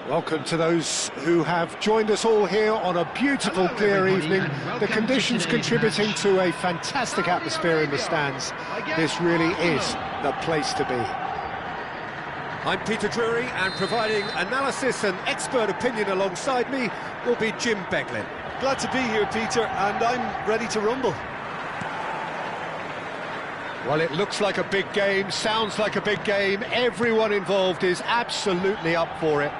Welcome to those who have joined us all here on a beautiful, clear evening. The conditions contributing to a fantastic atmosphere in the stands. This really is the place to be. I'm Peter Drury, and providing analysis and expert opinion alongside me will be Jim Beglin. Glad to be here, Peter, and I'm ready to rumble. Well, it looks like a big game, sounds like a big game. Everyone involved is absolutely up for it.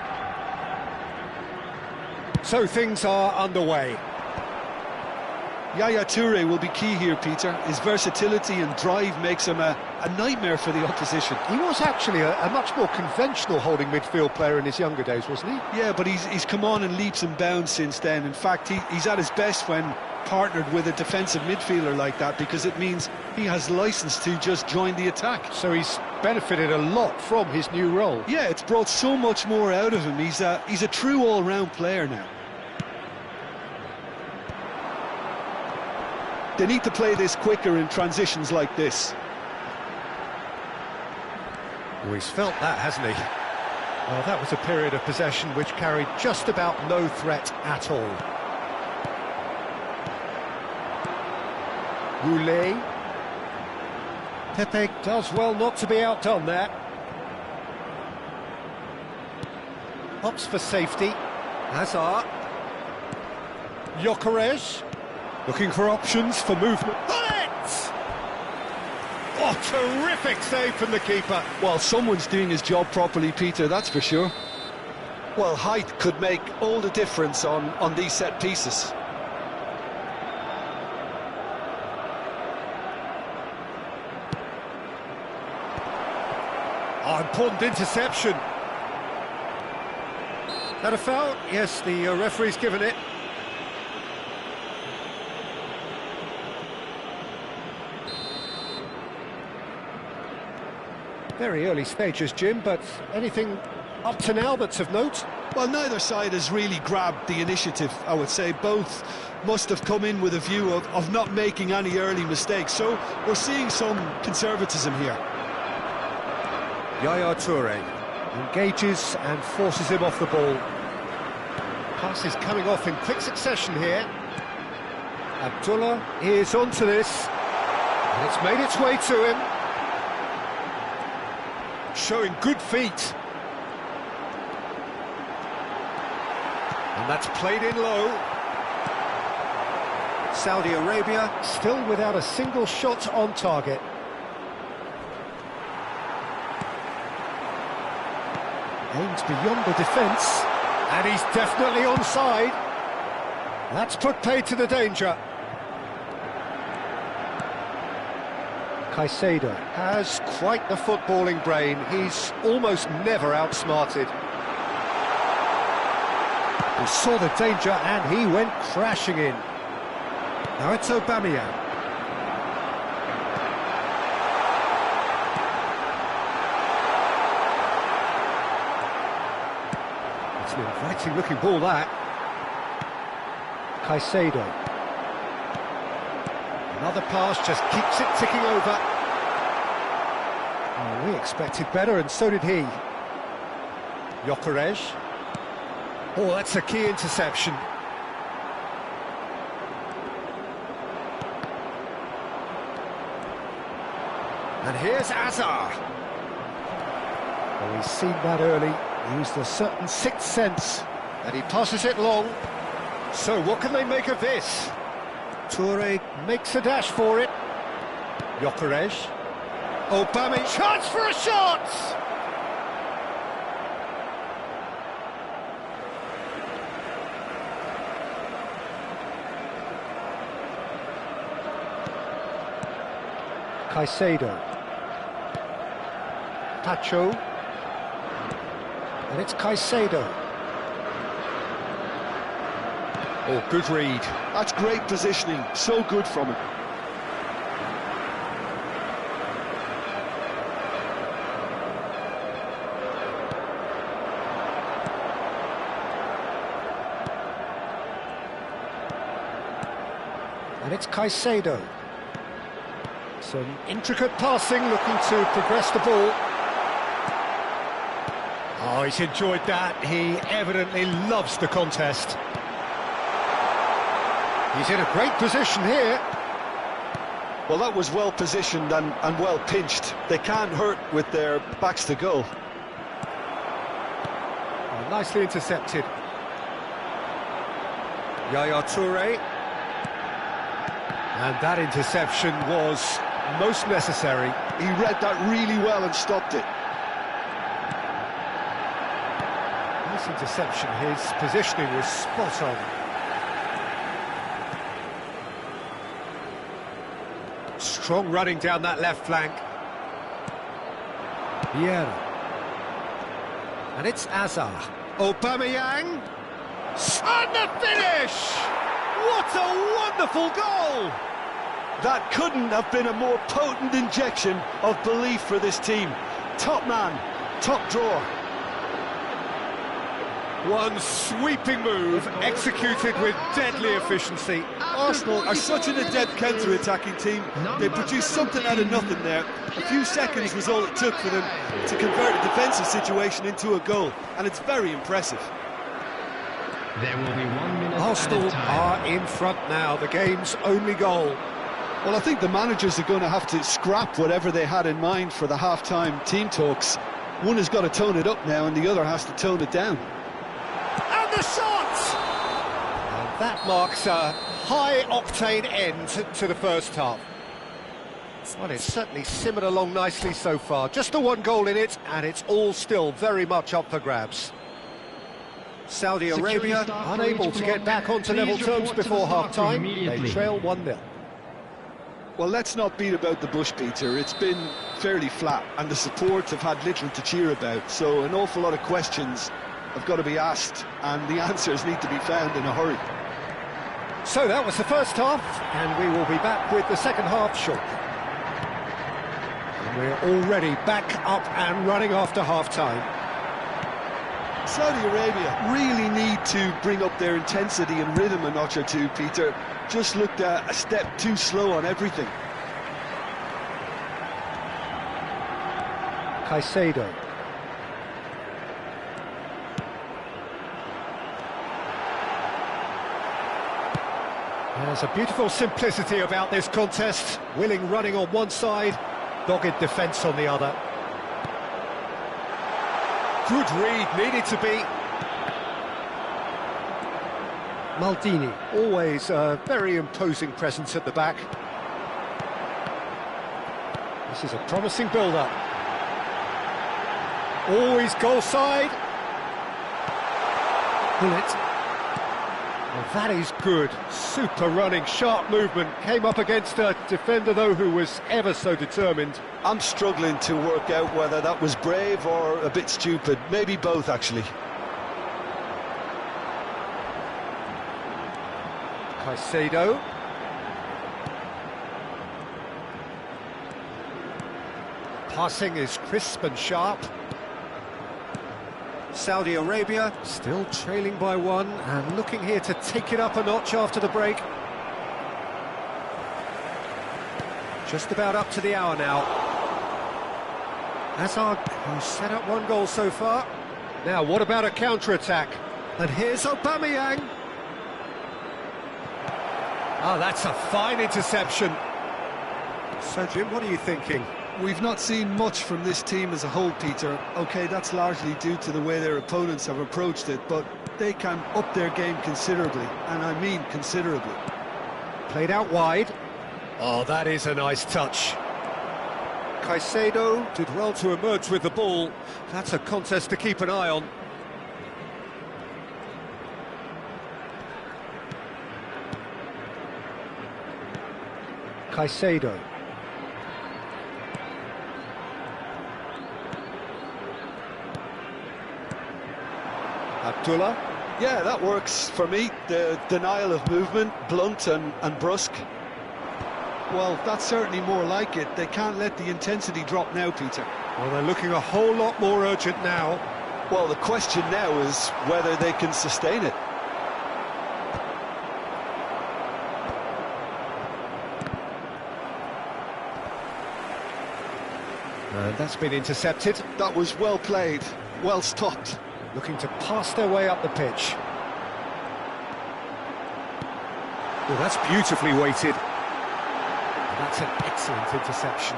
So things are underway. Yaya Toure will be key here, Peter. His versatility and drive makes him a nightmare for the opposition. He was actually a much more conventional holding midfield player in his younger days, wasn't he? Yeah, but he's come on in leaps and bounds since then. In fact, he's at his best when partnered with a defensive midfielder like that, because it means he has license to just join the attack. So he's benefited a lot from his new role. Yeah, it's brought so much more out of him. He's a true all-round player now. They need to play this quicker in transitions like this. Well, he's felt that, hasn't he? Well, that was a period of possession which carried just about no threat at all. Roulet. Pepe does well not to be outdone there. Opts for safety. Hazard. Gyökeres. Looking for options for movement. Oh, terrific save from the keeper. Well, someone's doing his job properly, Peter, that's for sure. Well, height could make all the difference on these set pieces. Oh, important interception. That a foul? Yes, the referee's given it. Very early stages, Jim, but anything up to now that's of note? Well, neither side has really grabbed the initiative, I would say. Both must have come in with a view of not making any early mistakes, so we're seeing some conservatism here. Yaya Toure engages and forces him off the ball. Pass is coming off in quick succession here. Abdullah is onto this, and it's made its way to him. Showing good feet. And that's played in low. Saudi Arabia still without a single shot on target. Aims beyond the defence, and he's definitely onside. That's put paid to the danger. Caicedo has quite the footballing brain. He's almost never outsmarted. He saw the danger and he went crashing in. Now it's Aubameyang. It's an inviting looking ball, that. Caicedo. Another pass just keeps it ticking over. Oh, we expected better, and so did he. Gyökeres. Oh, that's a key interception. And here's Hazard. Well, he's seen that early, used a certain sixth sense, and he passes it long. So what can they make of this? Toure makes a dash for it. Gyökeres. Aubameyang, chance for a shot! Caicedo. Pacho. And it's Caicedo. Oh, good read. That's great positioning, so good from him. And it's Caicedo. Some intricate passing, looking to progress the ball. Oh, he's enjoyed that. He evidently loves the contest. He's in a great position here. Well, that was well positioned and well pinched. They can't hurt with their backs to goal. Oh, nicely intercepted. Yaya Toure. And that interception was most necessary. He read that really well and stopped it. Nice interception. His positioning was spot on. Strong running down that left flank. Vieira. And it's Hazard. Aubameyang. And the finish! What a wonderful goal! That couldn't have been a more potent injection of belief for this team. Top man, top drawer. One sweeping move, executed with deadly efficiency. Arsenal are such an adept counter-attacking team. They produced something out of nothing there. A few seconds was all it took for them to convert a defensive situation into a goal, and it's very impressive. There will be 1 minute. Arsenal are in front now, the game's only goal. Well, I think the managers are going to have to scrap whatever they had in mind for the half-time team talks. One has got to tone it up now, and the other has to tone it down. And the shot! And that marks a high-octane end to the first half. Well, it's certainly simmered along nicely so far. Just the one goal in it, and it's all still very much up for grabs. Saudi Arabia unable to get back onto level terms before half-time. They trail 1-0. Well, let's not beat about the bush, Peter. It's been fairly flat, and the support have had little to cheer about. So an awful lot of questions have got to be asked, and the answers need to be found in a hurry. So that was the first half, and we will be back with the second half shortly. And we're already back up and running after half-time. Saudi Arabia really need to bring up their intensity and rhythm a notch or two, Peter. Just looked a step too slow on everything. Caicedo. There's a beautiful simplicity about this contest. Willing running on one side, dogged defence on the other. Good read, needed to be. Maldini, always a very imposing presence at the back. This is a promising build-up. Always goal side. Bullet. Well, that is good. Super running, sharp movement. Came up against a defender, though, who was ever so determined. I'm struggling to work out whether that was brave or a bit stupid. Maybe both, actually. Caicedo. Passing is crisp and sharp. Saudi Arabia still trailing by one and looking here to take it up a notch after the break. Just about up to the hour now. Hazard, who's set up one goal so far. Now, what about a counter-attack? And here's Aubameyang. Oh, that's a fine interception. So, Jim, what are you thinking? We've not seen much from this team as a whole, Peter. OK, that's largely due to the way their opponents have approached it, but they can up their game considerably, and I mean considerably. Played out wide. Oh, that is a nice touch. Caicedo did well to emerge with the ball. That's a contest to keep an eye on. Caicedo. Abdullah. Yeah, that works for me. The denial of movement, blunt and brusque. Well, that's certainly more like it. They can't let the intensity drop now, Peter. Well, they're looking a whole lot more urgent now. Well, the question now is whether they can sustain it. And that's been intercepted. That was well played, well stopped. Looking to pass their way up the pitch. Well, that's beautifully weighted. That's an excellent interception.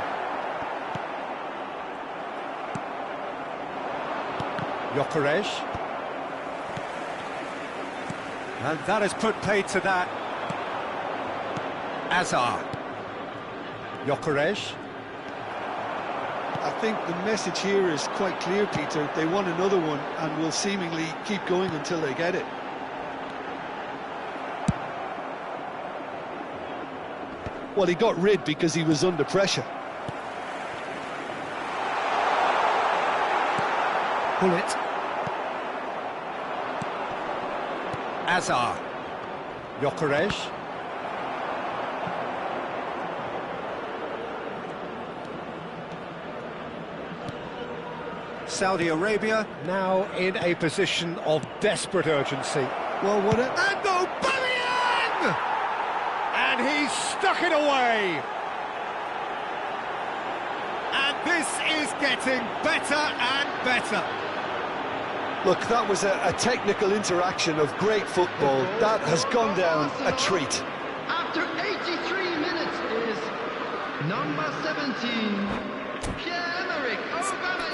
Gyökeres. And that has put paid to that. Azar. Gyökeres. I think the message here is quite clear, Peter. They want another one and will seemingly keep going until they get it. Well, he got rid because he was under pressure. Bullet. Azar. Gyökeres. Saudi Arabia now in a position of desperate urgency. Well, what a... And Aubameyang! And he's stuck it away. And this is getting better and better. Look, that was a technical interaction of great football. That has gone down a treat. After 83 minutes is number 17, Pierre-Emerick Aubameyang.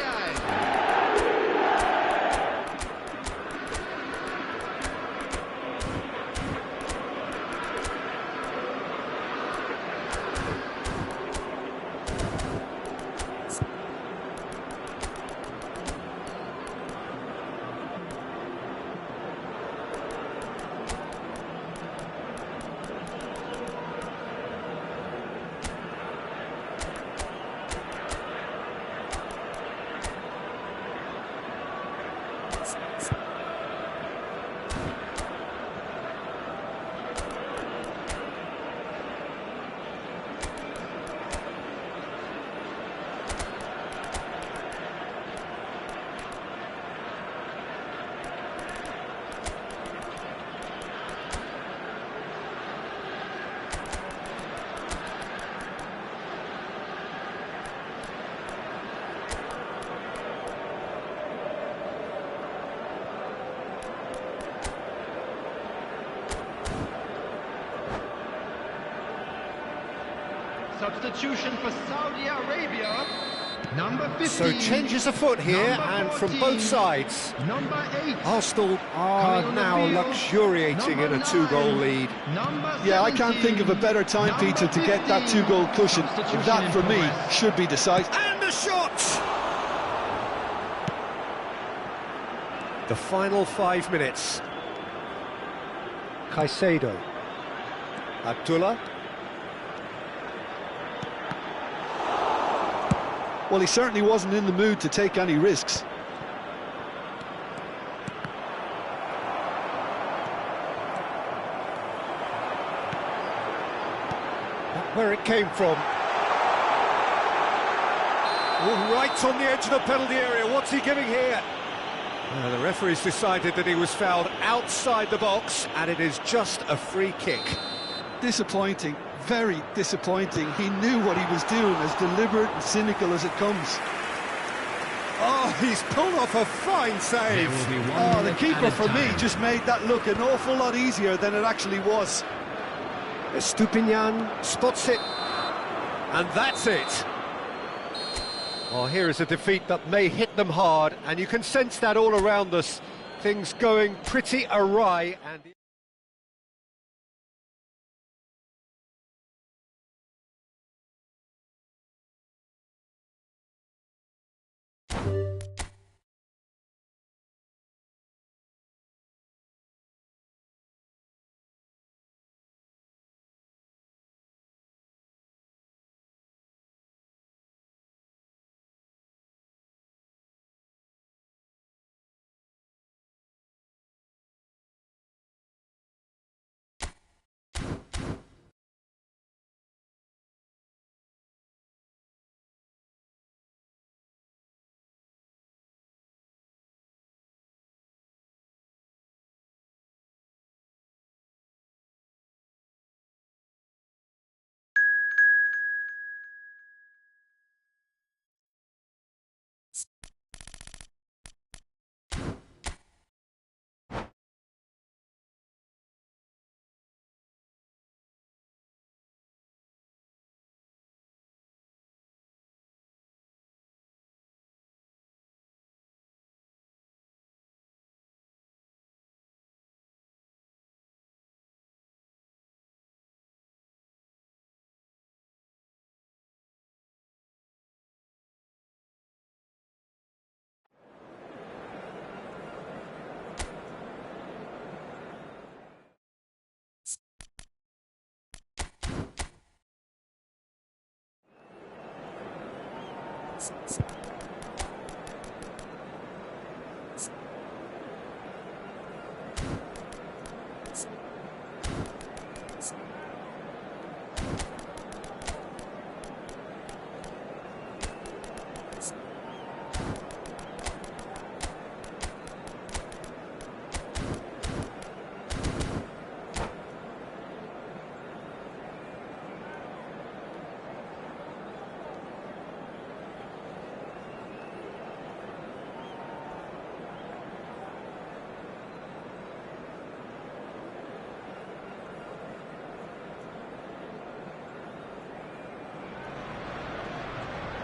Substitution for Saudi Arabia, number 15. So changes afoot here, and from both sides. Number 8. Arsenal are now luxuriating in a two-goal lead. Yeah, I can't think of a better time, Peter, to get that two-goal cushion. That, for me, should be decisive. And the shot! The final 5 minutes. Caicedo. Abdullah. Well, he certainly wasn't in the mood to take any risks. Where it came from. Oh, right on the edge of the penalty area. What's he giving here? The referee's decided that he was fouled outside the box, and it is just a free kick. Disappointing, very disappointing. He knew what he was doing, as deliberate and cynical as it comes. Oh, he's pulled off a fine save. Oh, the keeper for me just made that look an awful lot easier than it actually was. Estupiñán spots it, and that's it. Oh, here is a defeat that may hit them hard, and you can sense that all around us. Things going pretty awry, and...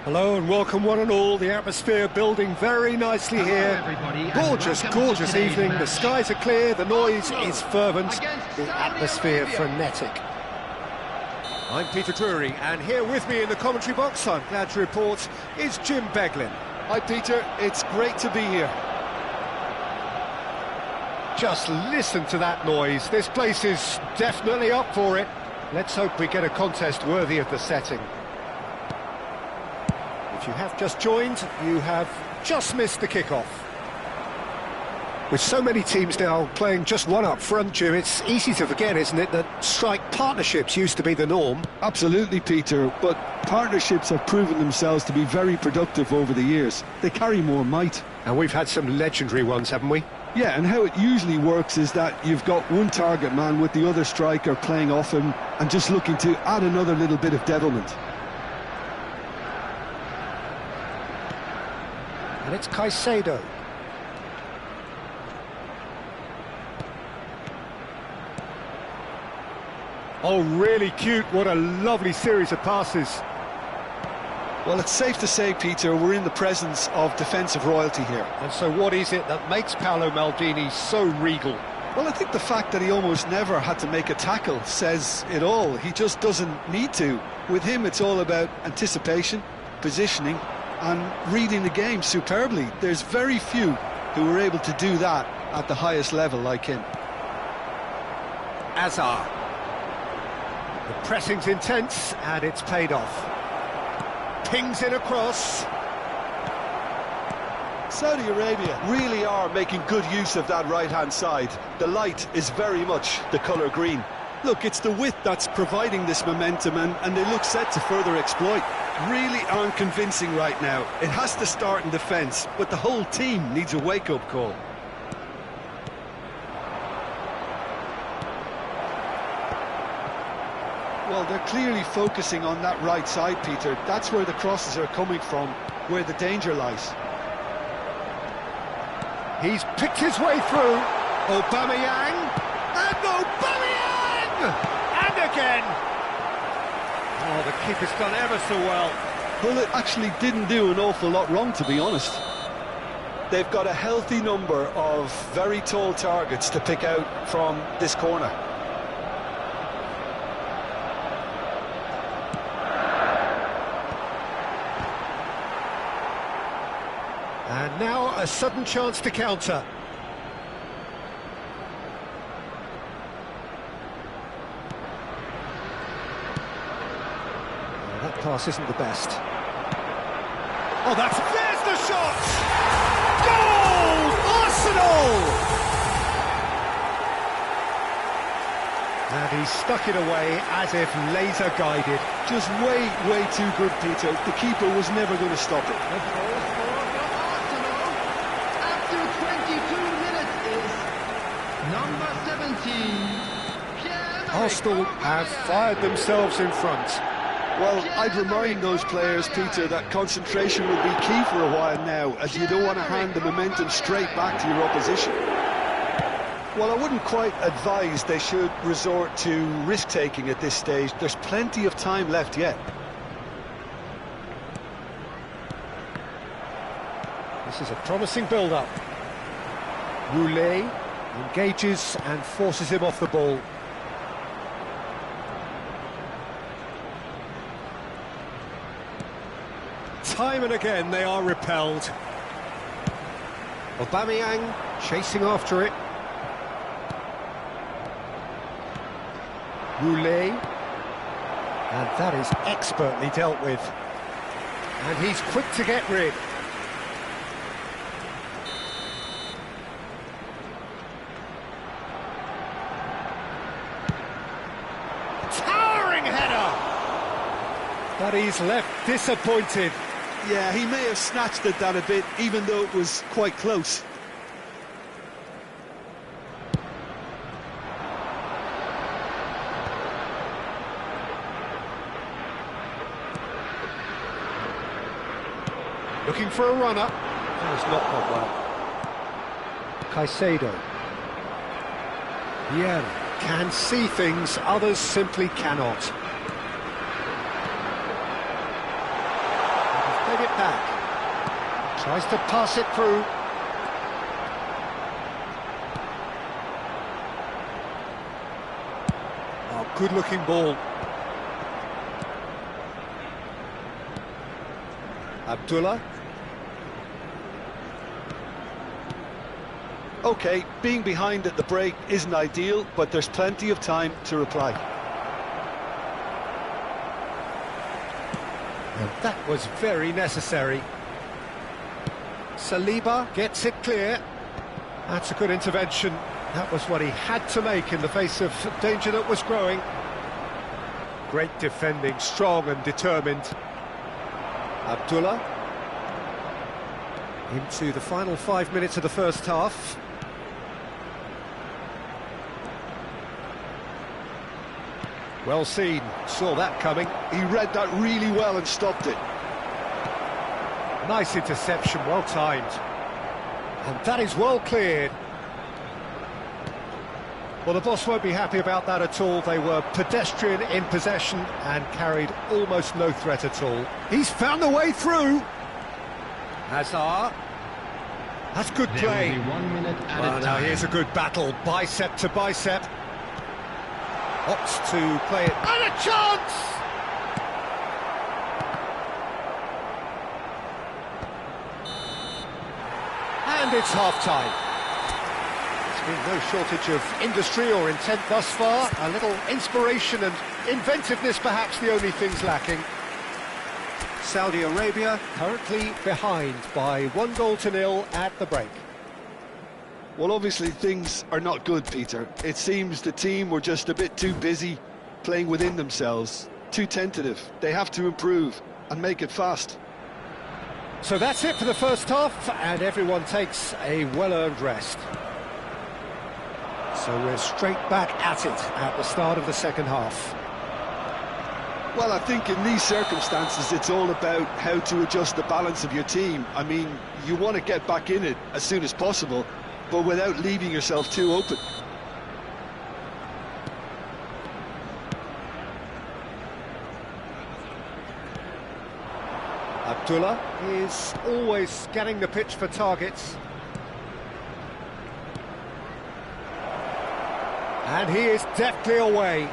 Hello and welcome one and all. The atmosphere building very nicely here. Gorgeous, gorgeous evening. The skies are clear, the noise is fervent, the atmosphere frenetic. I'm Peter Drury, and here with me in the commentary box, I'm glad to report, is Jim Beglin. Hi Peter, it's great to be here. Just listen to that noise. This place is definitely up for it. Let's hope we get a contest worthy of the setting. If you have just joined, you have just missed the kick-off. With so many teams now playing just one up front, Jim, it's easy to forget, isn't it, that strike partnerships used to be the norm? Absolutely, Peter, but partnerships have proven themselves to be very productive over the years. They carry more might. And we've had some legendary ones, haven't we? Yeah, and how it usually works is that you've got one target man with the other striker playing off him and just looking to add another little bit of devilment. And it's Caicedo. Oh, really cute. What a lovely series of passes. Well, it's safe to say, Peter, we're in the presence of defensive royalty here. And so what is it that makes Paolo Maldini so regal? Well, I think the fact that he almost never had to make a tackle says it all. He just doesn't need to. With him, it's all about anticipation, positioning, and reading the game superbly. There's very few who are able to do that at the highest level like him. Azar. The pressing's intense, and it's paid off. Pings in across. Saudi Arabia really are making good use of that right-hand side. The light is very much the colour green. Look, it's the width that's providing this momentum, and they look set to further exploit. really aren't convincing right now. It has to start in defence, but the whole team needs a wake-up call. Well, they're clearly focusing on that right side, Peter. That's where the crosses are coming from, where the danger lies. He's picked his way through. Aubameyang. And Aubameyang! And again! Oh, the keeper's done ever so well. Well, it actually didn't do an awful lot wrong, to be honest. They've got a healthy number of very tall targets to pick out from this corner. And now a sudden chance to counter. Oh, that pass isn't the best. Oh, there's the shot! Goal! Arsenal! And he stuck it away as if laser guided. Just way too good, Peter. The keeper was never going to stop it. Number 17, Arsenal have fired themselves in front. Well, I'd remind those players, Peter, that concentration will be key for a while now, as you don't want to hand the momentum straight back to your opposition. Well, I wouldn't quite advise they should resort to risk-taking at this stage. There's plenty of time left yet. This is a promising build-up. Roulet engages and forces him off the ball. Time and again they are repelled. Aubameyang chasing after it. Roulet. And that is expertly dealt with. And he's quick to get rid. But he's left disappointed. Yeah, he may have snatched at that a bit, even though it was quite close. Looking for a runner. That has not gone well. Caicedo. Vieira can see things, others simply cannot. It back. Tries to pass it through. Oh, good-looking ball. Abdullah. OK, being behind at the break isn't ideal, but there's plenty of time to reply. And that was very necessary. Saliba gets it clear. That's a good intervention. That was what he had to make in the face of danger that was growing. Great defending, strong and determined. Abdullah. Into the final 5 minutes of the first half. Well seen, saw that coming. He read that really well and stopped it. Nice interception, well timed. And that is well cleared. Well, the boss won't be happy about that at all. They were pedestrian in possession and carried almost no threat at all. He's found a way through. Hazard. That's good play. There will be 1 minute at a Now time. here's a good battle, bicep to bicep. Opts to play it, and a chance! And it's half-time. There's been no shortage of industry or intent thus far. A little inspiration and inventiveness, perhaps the only things lacking. Saudi Arabia currently behind by 1-0 at the break. Well, obviously things are not good, Peter. It seems the team were just a bit too busy playing within themselves, too tentative. They have to improve. and make it fast. So that's it for the first half, and everyone takes a well-earned rest. So we're straight back at it at the start of the second half. Well, I think in these circumstances, it's all about how to adjust the balance of your team. I mean, you want to get back in it as soon as possible, but without leaving yourself too open. Abdullah is always scanning the pitch for targets. And he is deftly away.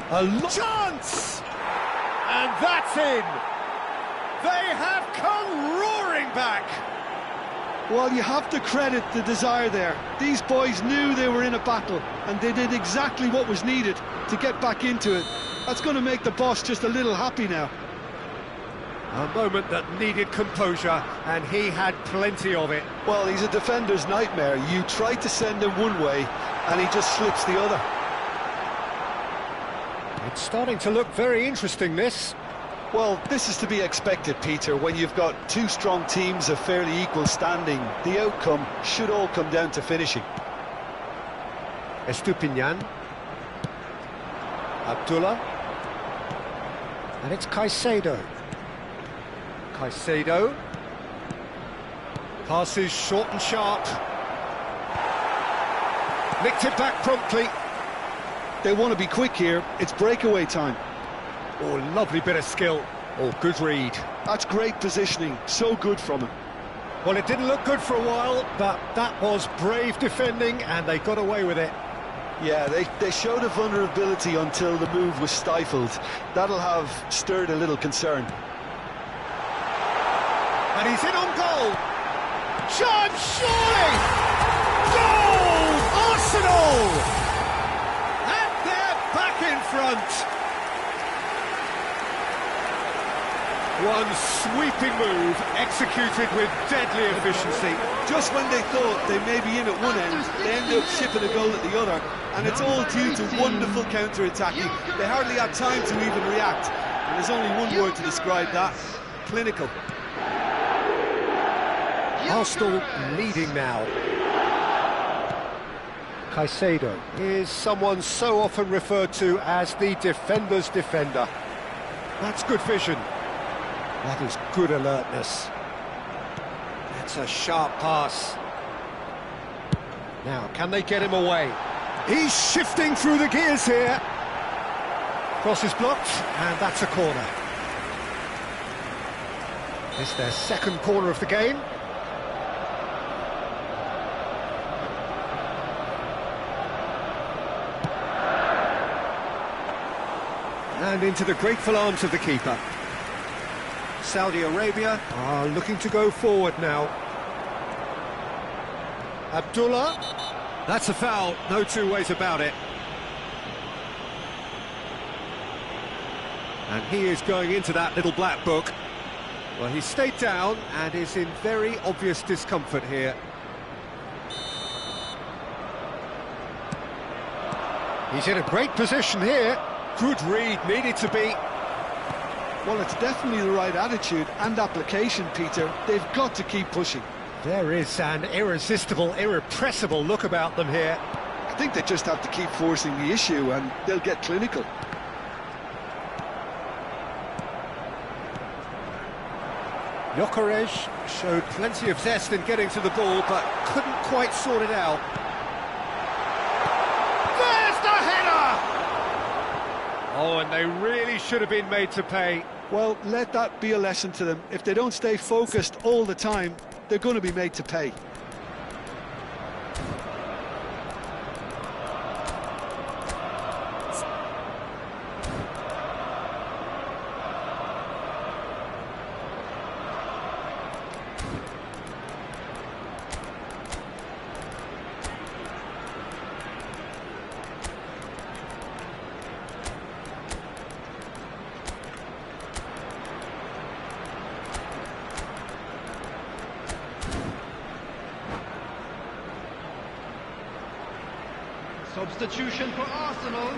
A chance! And that's in! They have come roaring back! Well, you have to credit the desire there. These boys knew they were in a battle, and they did exactly what was needed to get back into it. That's going to make the boss just a little happy now. A moment that needed composure, and he had plenty of it. Well, he's a defender's nightmare. You try to send him one way, and he just slips the other. It's starting to look very interesting, this. Well, this is to be expected, Peter. When you've got two strong teams of fairly equal standing, the outcome should all come down to finishing. Estupiñán. Abdullah. And it's Caicedo. Caicedo. Passes short and sharp. Nicked it back promptly. They want to be quick here. It's breakaway time. Oh, lovely bit of skill. Oh, good read. That's great positioning. So good from him. Well, it didn't look good for a while, but that was brave defending, and they got away with it. Yeah, they showed a vulnerability until the move was stifled. That'll have stirred a little concern. And he's in on goal. Chance, surely! Goal! Arsenal! And they're back in front. One sweeping move, executed with deadly efficiency. Just when they thought they may be in at one end, they end up shipping a goal at the other. And it's all due to wonderful counter-attacking. They hardly had time to even react. And there's only one word to describe that: clinical. Arsenal leading now. Caicedo is someone so often referred to as the defender's defender. That's good vision. That is good alertness. That's a sharp pass. Now, can they get him away? He's shifting through the gears here. Cross is blocked, and that's a corner. It's their second corner of the game. And into the grateful arms of the keeper. Saudi Arabia are looking to go forward now. Abdullah. That's a foul, no two ways about it. And he is going into that little black book. Well, he stayed down and is in very obvious discomfort here. He's in a great position here. Good read, needed to be. Well, it's definitely the right attitude and application, Peter. They've got to keep pushing. There is an irresistible, irrepressible look about them here. I think they just have to keep forcing the issue and they'll get clinical. Gyökeres showed plenty of zest in getting to the ball, but couldn't quite sort it out. There's the header! Oh, and they really should have been made to pay. Well, let that be a lesson to them. If they don't stay focused all the time, they're going to be made to pay. Substitution for Arsenal.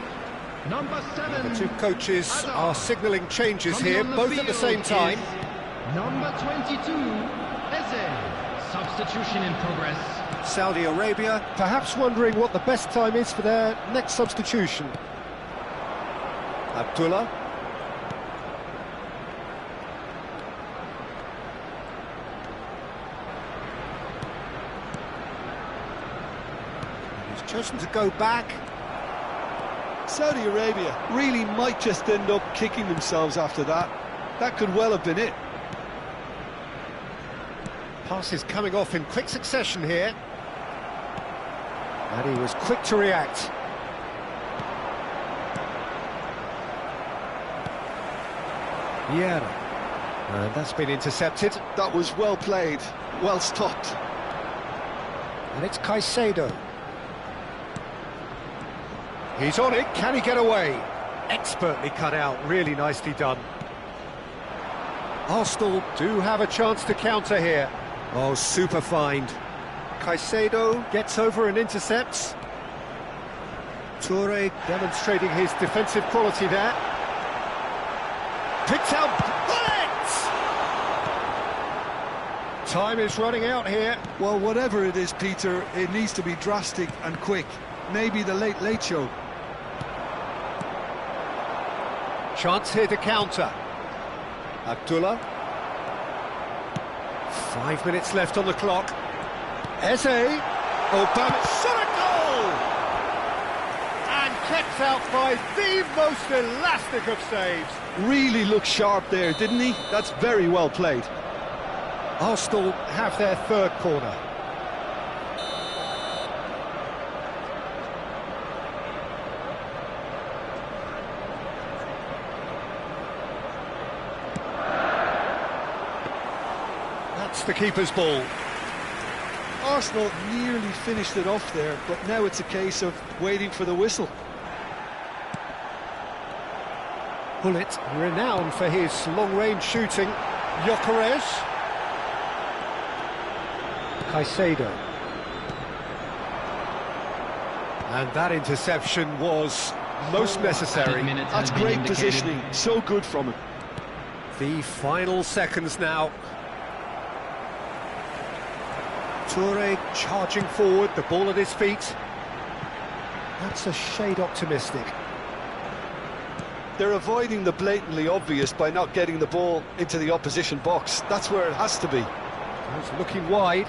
Number 7. The two coaches Hazard. are signalling changes Coming here, on the both at the same field time. is Number 22, Eze. Substitution in progress. Saudi Arabia perhaps wondering what the best time is for their next substitution. Abdullah. He's chosen to go back. Saudi Arabia really might just end up kicking themselves after that. That could well have been it. Passes coming off in quick succession here. And he was quick to react. Vieira. And that's been intercepted. That was well played, well stopped. And it's Caicedo. He's on it, can he get away? Expertly cut out, really nicely done. Arsenal do have a chance to counter here. Oh, super find. Caicedo gets over and intercepts. Toure demonstrating his defensive quality there. Picks out bullets! Time is running out here. Well, whatever it is, Peter, it needs to be drastic and quick. Maybe the late show. Chance here to counter. Abdullah. 5 minutes left on the clock. Eze. Obama shot a goal! And kept out by the most elastic of saves. Really looked sharp there, didn't he? That's very well played. Arsenal have their third corner. That's the keeper's ball. Arsenal nearly finished it off there, but now it's a case of waiting for the whistle. Bullet, renowned for his long-range shooting. Gyökeres. Caicedo. And that interception was most necessary. That's great positioning, so good from him. The final seconds now. Toure charging forward, the ball at his feet. That's a shade optimistic. They're avoiding the blatantly obvious by not getting the ball into the opposition box. That's where it has to be. He's looking wide.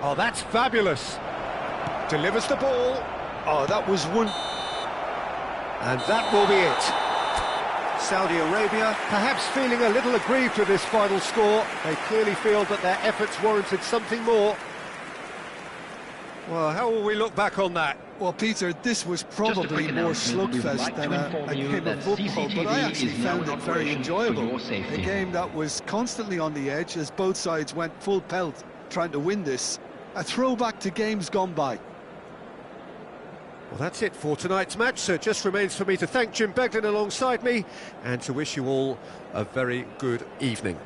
Oh, that's fabulous. Delivers the ball. Oh, that was one. And that will be it. Saudi Arabia perhaps feeling a little aggrieved with this final score. They clearly feel that their efforts warranted something more. Well, how will we look back on that? Well, Peter, this was probably more slugfest than a game of football, but I actually found it very enjoyable. A game that was constantly on the edge as both sides went full pelt trying to win this. A throwback to games gone by. Well, that's it for tonight's match, so it just remains for me to thank Jim Beglin alongside me and to wish you all a very good evening.